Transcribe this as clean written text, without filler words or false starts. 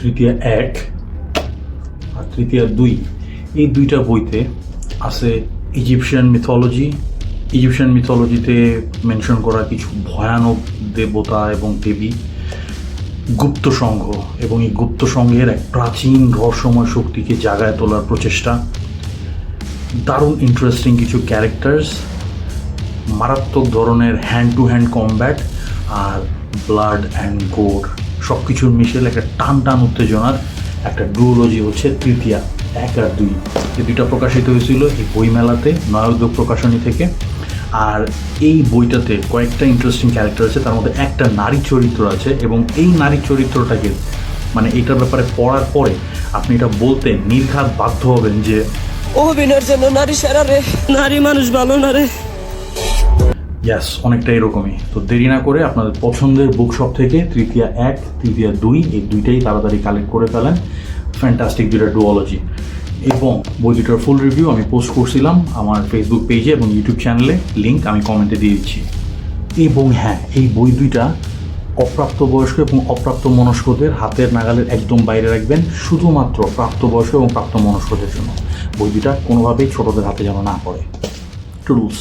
তৃতীয়া 1 আর তৃতীয়া 2, এই দুইটা বইতে আছে ইজিপশিয়ান মিথোলজিতে মেনশন করা কিছু ভয়ানক দেবতা এবং দেবী, গুপ্ত সংঘ এবং এই গুপ্ত সংঘের এক প্রাচীন রহস্যময় শক্তিকে জাগায় তোলার প্রচেষ্টা, দারুণ ইন্টারেস্টিং কিছু ক্যারেক্টার্স, মারাত্মক ধরনের হ্যান্ড টু হ্যান্ড কমব্যাট আর ব্লাড অ্যান্ড গোর সব কিছুর মিশেল একটা টান উত্তেজনার একটা ডুওলজি হচ্ছে তৃতীয়া 1 আর 2। এই দুইটা প্রকাশিত হয়েছিল এই বইমেলাতে নয়োদ্যোগ প্রকাশনী থেকে। আর এই বইটাতে কয়েকটা ইন্টারেস্টিং ক্যারেক্টার আছে, তার মধ্যে একটা নারী চরিত্র আছে এবং এই নারী চরিত্রটাকে মানে এইটার ব্যাপারে পড়ার পরে আপনি এটা বলতে নির্ঘাত বাধ্য হবেন যে অভিনয়ের জন্য নারী সেরা রে, নারী মানুষ ভালো না রে। ইয়াস, অনেকটা এরকমই। তো দেরি না করে আপনাদের পছন্দের বুক শপ থেকে তৃতীয়া 1, তৃতীয়া 2 এই দুইটাই তাড়াতাড়ি কালেক্ট করে ফেলেন। ফ্যান্টাস্টিক দুইটা ডুওলজি। এবং বই দুটার ফুল রিভিউ আমি পোস্ট করছিলাম আমার ফেসবুক পেজে এবং ইউটিউব চ্যানেলে, লিঙ্ক আমি কমেন্টে দিয়ে দিচ্ছি। এবং হ্যাঁ, এই বই দুইটা অপ্রাপ্তবয়স্ক এবং অপ্রাপ্ত মনস্কদের হাতের নাগালের একদম বাইরে রাখবেন, শুধুমাত্র প্রাপ্তবয়স্ক এবং প্রাপ্ত মনস্কদের জন্য। বই দুইটা কোনোভাবেই ছোটদের হাতে যেন না পড়ে। টুডলস।